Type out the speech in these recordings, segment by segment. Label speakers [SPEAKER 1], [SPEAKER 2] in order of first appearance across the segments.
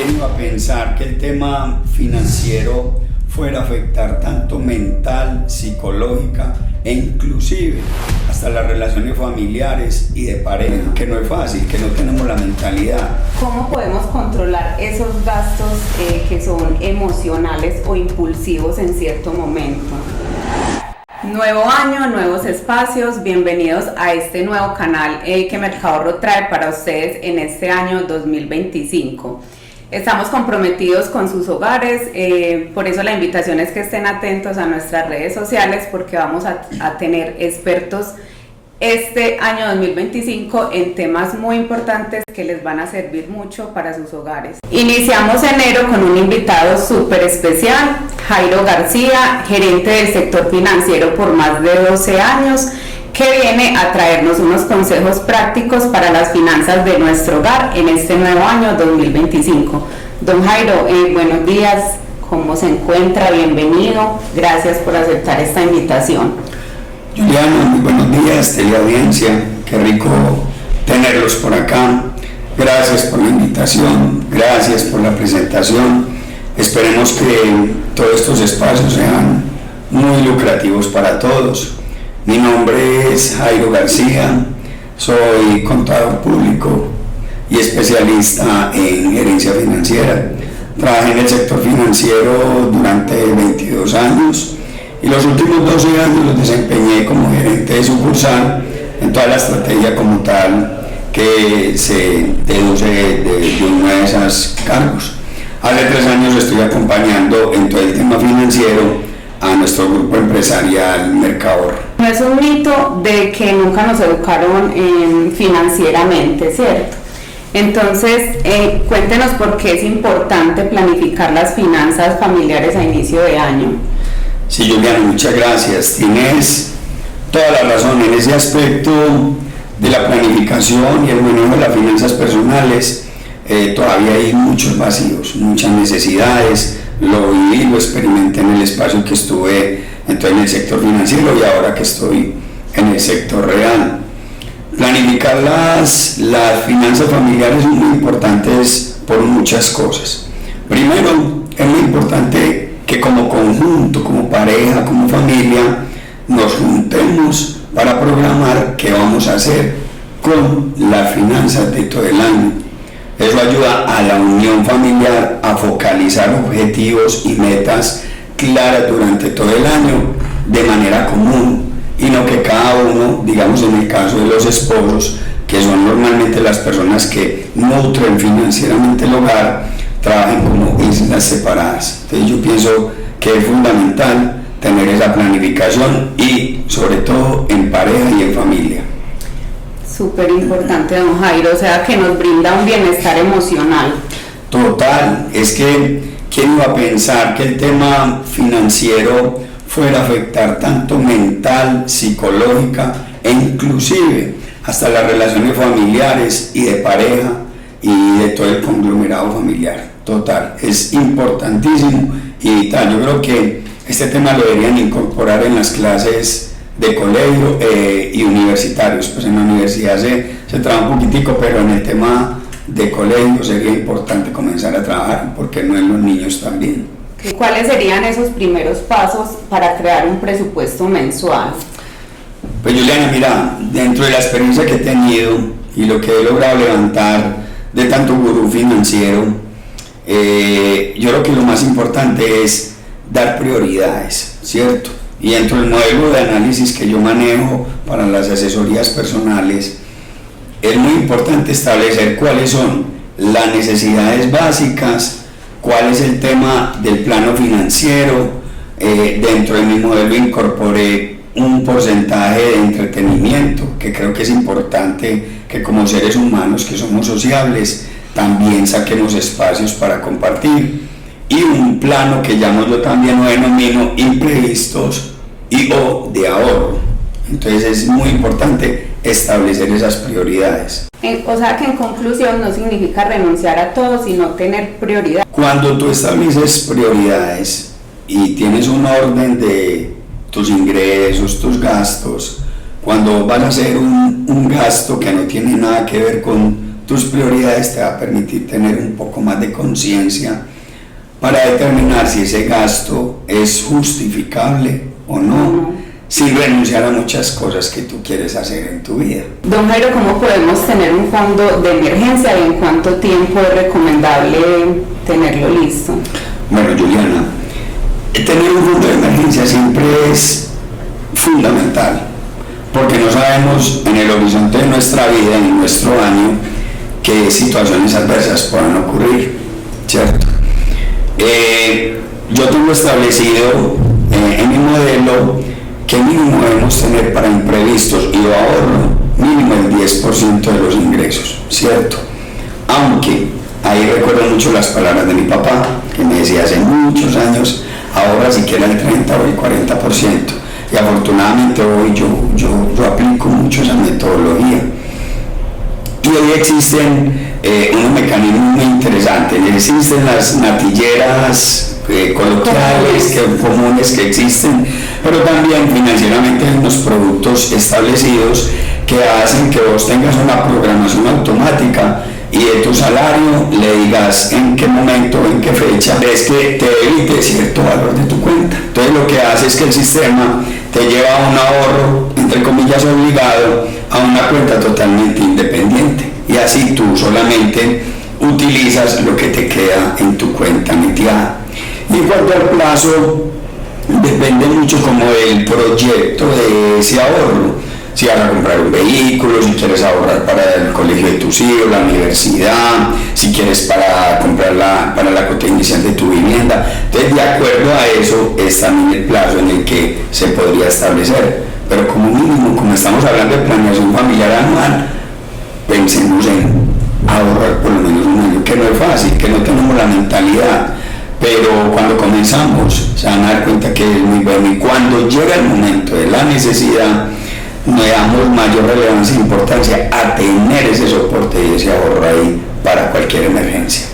[SPEAKER 1] ¿Quién iba a pensar que el tema financiero fuera a afectar tanto mental, psicológica e inclusive hasta las relaciones familiares y de pareja? Que no es fácil, que no tenemos la mentalidad.
[SPEAKER 2] ¿Cómo podemos controlar esos gastos que son emocionales o impulsivos en cierto momento? Nuevo año, nuevos espacios, bienvenidos a este nuevo canal que Mercahorro trae para ustedes en este año 2025. Estamos comprometidos con sus hogares, por eso la invitación es que estén atentos a nuestras redes sociales porque vamos a tener expertos este año 2025 en temas muy importantes que les van a servir mucho para sus hogares. Iniciamos enero con un invitado súper especial, Jairo García, gerente del sector financiero por más de 12 años, que viene a traernos unos consejos prácticos para las finanzas de nuestro hogar en este nuevo año 2025. Don Jairo, buenos días, ¿cómo se encuentra? Bienvenido, gracias por aceptar esta invitación.
[SPEAKER 1] Juliana, muy buenos días, teleaudiencia, qué rico tenerlos por acá. Gracias por la invitación, gracias por la presentación. Esperemos que todos estos espacios sean muy lucrativos para todos. Mi nombre es Jairo García, soy contador público y especialista en gerencia financiera. Trabajé en el sector financiero durante 22 años y los últimos 12 años los desempeñé como gerente de sucursal en toda la estrategia como tal que se deduce de uno de esos cargos. Hace 3 años estoy acompañando en todo el tema financiero a nuestro grupo empresarial Mercahorro.
[SPEAKER 2] No es un mito de que nunca nos educaron financieramente, ¿cierto? Entonces, cuéntenos por qué es importante planificar las finanzas familiares a inicio de año.
[SPEAKER 1] Sí, Juliana, muchas gracias. Tienes toda la razón en ese aspecto de la planificación y el manejo de las finanzas personales. Todavía hay muchos vacíos, muchas necesidades. Lo viví, lo experimenté en el espacio que estuve entonces en el sector financiero y ahora que estoy en el sector real. Planificar las finanzas familiares son muy importantes por muchas cosas. Primero, es muy importante que como conjunto, como pareja, como familia, nos juntemos para programar qué vamos a hacer con las finanzas de todo el año. Eso ayuda a la unión familiar a focalizar objetivos y metas claras durante todo el año de manera común y no que cada uno, digamos en el caso de los esposos, que son normalmente las personas que nutren financieramente el hogar, trabajen como islas separadas. Entonces yo pienso que es fundamental tener esa planificación y sobre todo en pareja y en familia.
[SPEAKER 2] Súper importante, don Jairo, o sea que nos brinda un bienestar emocional.
[SPEAKER 1] Total, es que ¿quién iba a pensar que el tema financiero fuera a afectar tanto mental, psicológica e inclusive hasta las relaciones familiares y de pareja y de todo el conglomerado familiar? Total, es importantísimo y vital. Yo creo que este tema lo deberían incorporar en las clases de colegio y universitarios. Pues en la universidad se trabaja un poquitico, pero en el tema de colegio sería importante comenzar a trabajar, porque no en los niños también.
[SPEAKER 2] ¿Cuáles serían esos primeros pasos para crear un presupuesto mensual?
[SPEAKER 1] Pues Juliana, mira, dentro de la experiencia que he tenido y lo que he logrado levantar de tanto gurú financiero, yo creo que lo más importante es dar prioridades, ¿cierto? Y dentro del modelo de análisis que yo manejo para las asesorías personales, es muy importante establecer cuáles son las necesidades básicas, cuál es el tema del plano financiero. Dentro de mi modelo incorporé un porcentaje de entretenimiento, que creo que es importante que como seres humanos que somos sociables, también saquemos espacios para compartir. Y un plano que llamo yo también o denomino imprevistos o de ahorro. Entonces es muy importante establecer esas prioridades.
[SPEAKER 2] O sea que en conclusión no significa renunciar a todo, sino tener prioridad.
[SPEAKER 1] Cuando tú estableces prioridades y tienes un orden de tus ingresos, tus gastos, cuando vas a hacer un gasto que no tiene nada que ver con tus prioridades te va a permitir tener un poco más de conciencia para determinar si ese gasto es justificable o no, sin renunciar a muchas cosas que tú quieres hacer en tu vida.
[SPEAKER 2] Don Jairo, ¿cómo podemos tener un fondo de emergencia y en cuánto tiempo es recomendable tenerlo listo?
[SPEAKER 1] Bueno, Juliana, tener un fondo de emergencia siempre es fundamental, porque no sabemos en el horizonte de nuestra vida, en nuestro año, qué situaciones adversas puedan ocurrir, ¿cierto? Yo tengo establecido en mi modelo que mínimo debemos tener para imprevistos y yo ahorro mínimo el 10% de los ingresos, ¿cierto? Aunque ahí recuerdo mucho las palabras de mi papá, que me decía hace muchos años, ahorra siquiera el 30 o el 40%. Y afortunadamente hoy yo aplico mucho esa metodología. Y hoy existen unos mecanismos muy interesantes. Existen las natilleras coloquiales, comunes que existen, pero también financieramente hay unos productos establecidos que hacen que vos tengas una programación automática y de tu salario le digas en qué momento, en qué fecha es que te debite cierto valor de tu cuenta. Entonces lo que hace es que el sistema te lleva a un ahorro, entre comillas, obligado, a una cuenta totalmente independiente, y así tú solamente utilizas lo que te queda en tu cuenta metida. Y en cuanto al plazo, depende mucho como del proyecto de ese ahorro. Si vas a comprar un vehículo, si quieres ahorrar para el colegio de tus hijos, la universidad, si quieres para comprar para la cuota inicial de tu vivienda. Entonces, de acuerdo a eso es también el plazo en el que se podría establecer. Pero como mínimo, como estamos hablando de planeación familiar anual, pensemos en ahorrar por lo menos un año, que no es fácil, que no tenemos la mentalidad. Pero cuando comenzamos se van a dar cuenta que es muy bueno, y cuando llega el momento de la necesidad le damos mayor relevancia e importancia a tener ese soporte y ese ahorro ahí para cualquier emergencia.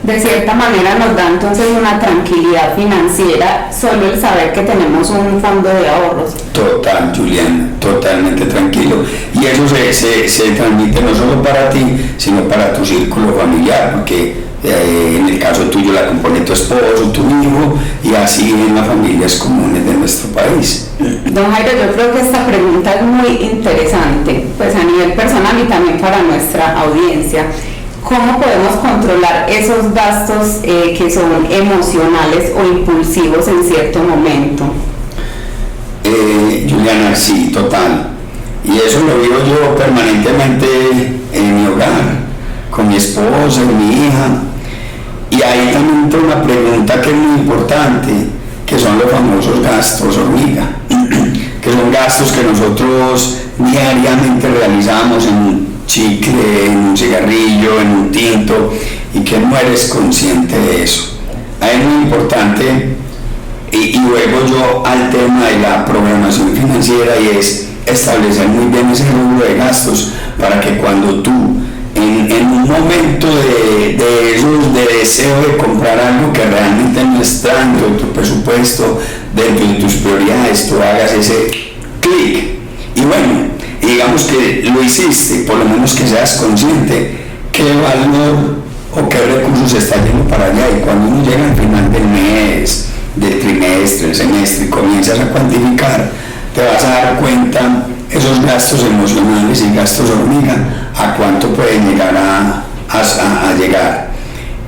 [SPEAKER 2] De cierta manera nos da entonces una tranquilidad financiera solo el saber que tenemos un fondo de ahorros.
[SPEAKER 1] Total, Juliana, totalmente tranquilo. Y eso se transmite no solo para ti, sino para tu círculo familiar, porque en el caso tuyo la compone tu esposo, tu hijo, y así en las familias comunes de nuestro país.
[SPEAKER 2] Don Jairo, yo creo que esta pregunta es muy interesante, pues a nivel personal y también para nuestra audiencia. ¿Cómo podemos controlar esos gastos que son emocionales o impulsivos en cierto momento?
[SPEAKER 1] Juliana, sí, total. Y eso lo vivo yo permanentemente en mi hogar, con mi esposa y mi hija. Y ahí también tengo una pregunta que es muy importante, que son los famosos gastos hormiga, que son gastos que nosotros diariamente realizamos en un chicle, en un cigarrillo, en un tinto, y que no eres consciente de eso. Ahí es muy importante, y luego yo al tema de la programación financiera, y es establecer muy bien ese rubro de gastos para que cuando tú en un momento de deseo de comprar algo que realmente no está dentro de tu presupuesto, dentro de tus prioridades, tú hagas ese clic. Y bueno, digamos que lo hiciste, por lo menos que seas consciente qué valor o qué recursos está yendo para allá, y cuando uno llega al final del mes, del trimestre, del semestre, y comienzas a cuantificar, te vas a dar cuenta esos gastos emocionales y gastos hormiga, a cuánto pueden llegar a llegar.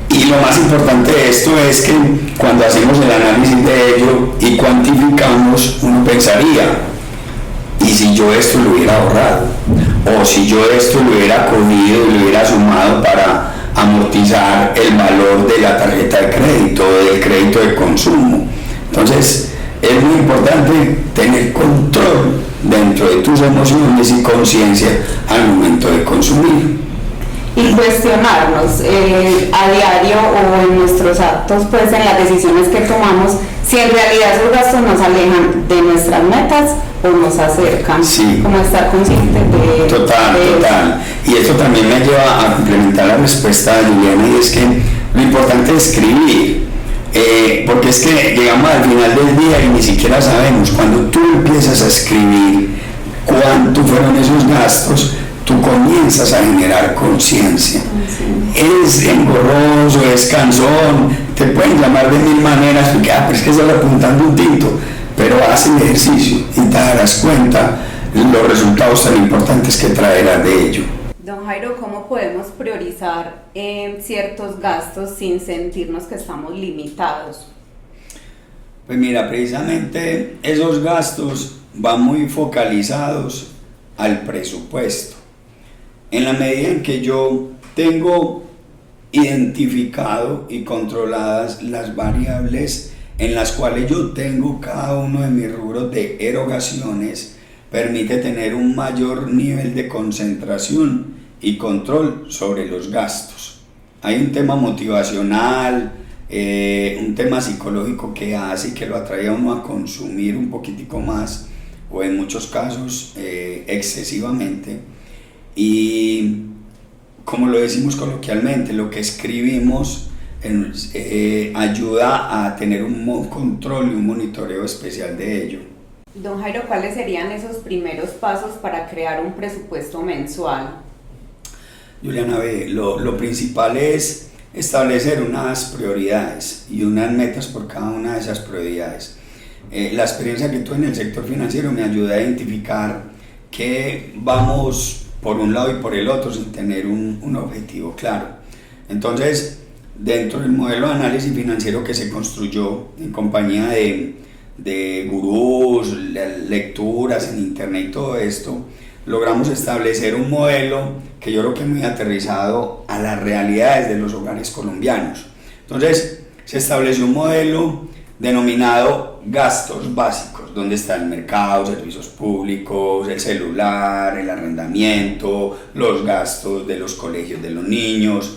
[SPEAKER 1] Y lo más importante de esto es que cuando hacemos el análisis de ello y cuantificamos, uno pensaría, ¿y si yo esto lo hubiera ahorrado? O si yo esto lo hubiera cogido y lo hubiera sumado para amortizar el valor de la tarjeta de crédito o del crédito de consumo. Entonces, es muy importante tener control dentro de tus emociones y conciencia al momento de consumir.
[SPEAKER 2] Y cuestionarnos a diario o en nuestros actos, pues en las decisiones que tomamos, si en realidad esos gastos nos alejan de nuestras metas o nos acercan.
[SPEAKER 1] Sí.
[SPEAKER 2] Como estar conscientes de...
[SPEAKER 1] Total. Y esto también me lleva a complementar la respuesta de Juliana, y es que lo importante es escribir. Porque es que llegamos al final del día y ni siquiera sabemos. Cuando tú empiezas a escribir cuánto fueron esos gastos, tú tú comienzas a generar conciencia. Es engorroso, es cansón, te pueden llamar de mil maneras, porque pero es que estás apuntando un tinto, pero haz el ejercicio y te darás cuenta los resultados tan importantes que traerás de ello.
[SPEAKER 2] Don Jairo, ¿cómo podemos priorizar ciertos gastos sin sentirnos que estamos limitados?
[SPEAKER 1] Pues mira, precisamente esos gastos van muy focalizados al presupuesto. En la medida en que yo tengo identificado y controladas las variables en las cuales yo tengo cada uno de mis rubros de erogaciones, permite tener un mayor nivel de concentración y control sobre los gastos. Hay un tema motivacional, un tema psicológico que hace que lo atrae a uno a consumir un poquitico más, o en muchos casos excesivamente, y como lo decimos coloquialmente, lo que escribimos ayuda a tener un control y un monitoreo especial de ello.
[SPEAKER 2] Don Jairo, ¿cuáles serían esos primeros pasos para crear un presupuesto mensual?
[SPEAKER 1] Juliana, lo principal es establecer unas prioridades y unas metas por cada una de esas prioridades. La experiencia que tuve en el sector financiero me ayuda a identificar que vamos por un lado y por el otro sin tener un objetivo claro. Entonces, dentro del modelo de análisis financiero que se construyó en compañía de gurús, lecturas en internet y todo esto, logramos establecer un modelo que yo creo que es muy aterrizado a las realidades de los hogares colombianos. Entonces, se estableció un modelo denominado gastos básicos, donde está el mercado, servicios públicos, el celular, el arrendamiento, los gastos de los colegios de los niños,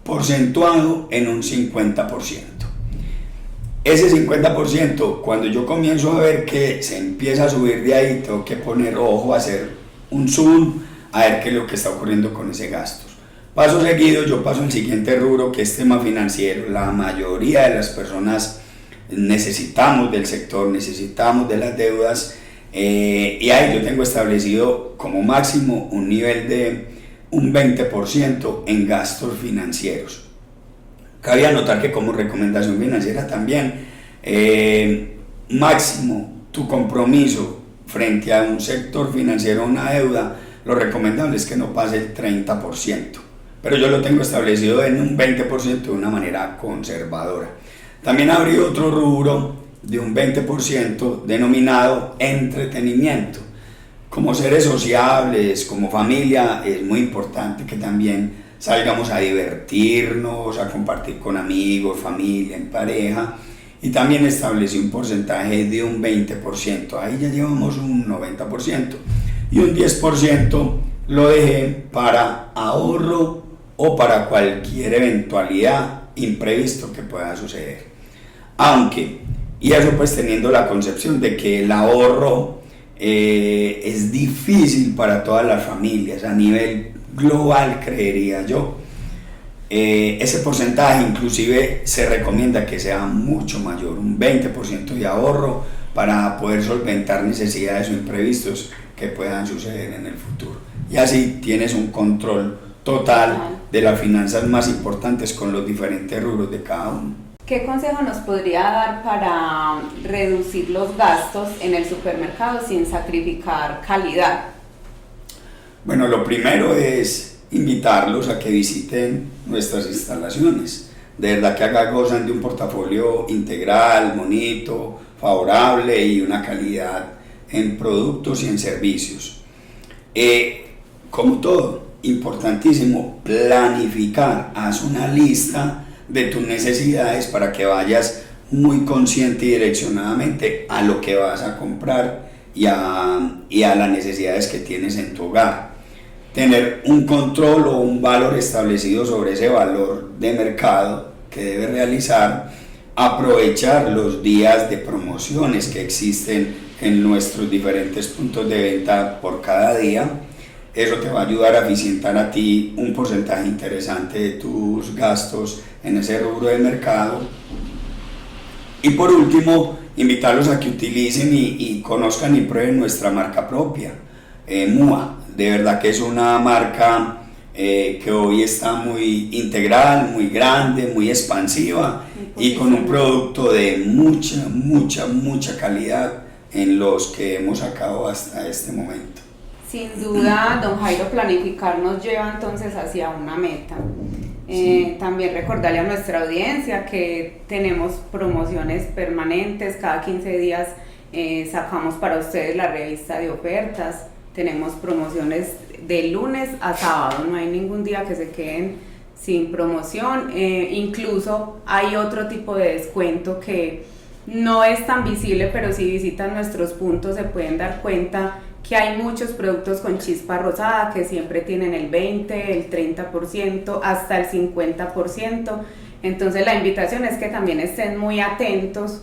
[SPEAKER 1] porcentuado en un 50%. Ese 50%, cuando yo comienzo a ver que se empieza a subir de ahí, tengo que poner ojo, hacer un zoom, a ver qué es lo que está ocurriendo con ese gasto. Paso seguido, yo paso al siguiente rubro, que es tema financiero. La mayoría de las personas necesitamos del sector, necesitamos de las deudas, y ahí yo tengo establecido como máximo un nivel de un 20% en gastos financieros. Cabe anotar que como recomendación financiera también, máximo tu compromiso frente a un sector financiero o una deuda, lo recomendable es que no pase el 30%, pero yo lo tengo establecido en un 20% de una manera conservadora. También abrí otro rubro de un 20% denominado entretenimiento. Como seres sociables, como familia, es muy importante que también salgamos a divertirnos, a compartir con amigos, familia, en pareja, y también establecí un porcentaje de un 20%, ahí ya llevamos un 90%, y un 10% lo dejé para ahorro o para cualquier eventualidad imprevisto que pueda suceder. Aunque, y eso pues teniendo la concepción de que el ahorro es difícil para todas las familias a nivel global, creería yo. Ese porcentaje inclusive se recomienda que sea mucho mayor, un 20% de ahorro para poder solventar necesidades o imprevistos que puedan suceder en el futuro. Y así tienes un control total de las finanzas más importantes con los diferentes rubros de cada uno.
[SPEAKER 2] ¿Qué consejo nos podría dar para reducir los gastos en el supermercado sin sacrificar calidad?
[SPEAKER 1] Bueno, lo primero es invitarlos a que visiten nuestras instalaciones. De verdad que acá gozan de un portafolio integral, bonito, favorable y una calidad en productos y en servicios. Como todo, importantísimo, planificar. Haz una lista de tus necesidades para que vayas muy consciente y direccionadamente a lo que vas a comprar y a las necesidades que tienes en tu hogar. Tener un control o un valor establecido sobre ese valor de mercado que debes realizar, aprovechar los días de promociones que existen en nuestros diferentes puntos de venta por cada día. Eso te va a ayudar a eficientar a ti un porcentaje interesante de tus gastos en ese rubro del mercado. Y por último, invitarlos a que utilicen y conozcan y prueben nuestra marca propia, MUA, de verdad que es una marca que hoy está muy integral, muy grande, muy expansiva y con un producto de mucha calidad en los que hemos sacado hasta este momento.
[SPEAKER 2] Sin duda, don Jairo, planificar nos lleva entonces hacia una meta.
[SPEAKER 1] Sí.
[SPEAKER 2] También recordarle a nuestra audiencia que tenemos promociones permanentes, cada 15 días sacamos para ustedes la revista de ofertas, tenemos promociones de lunes a sábado, no hay ningún día que se queden sin promoción, incluso hay otro tipo de descuento que no es tan visible, pero si visitan nuestros puntos se pueden dar cuenta que hay muchos productos con chispa rosada que siempre tienen el 20, el 30%, hasta el 50%. Entonces la invitación es que también estén muy atentos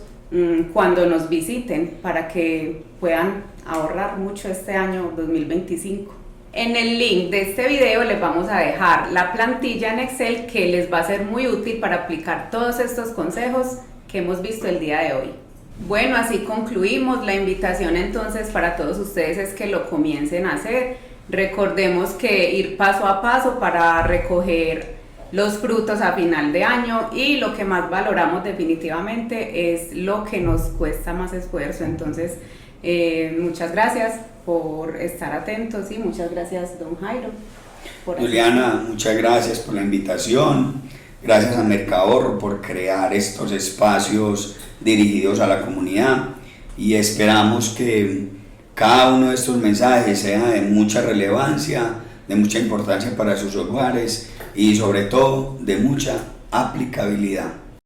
[SPEAKER 2] cuando nos visiten para que puedan ahorrar mucho este año 2025. En el link de este video les vamos a dejar la plantilla en Excel que les va a ser muy útil para aplicar todos estos consejos que hemos visto el día de hoy. Bueno, así concluimos. La invitación entonces para todos ustedes es que lo comiencen a hacer. Recordemos que ir paso a paso para recoger los frutos a final de año, y lo que más valoramos definitivamente es lo que nos cuesta más esfuerzo. Entonces, muchas gracias por estar atentos y muchas gracias, don Jairo.
[SPEAKER 1] Juliana, muchas gracias por la invitación. Gracias a Mercahorro por crear estos espacios dirigidos a la comunidad, y esperamos que cada uno de estos mensajes sea de mucha relevancia, de mucha importancia para sus hogares y sobre todo de mucha aplicabilidad.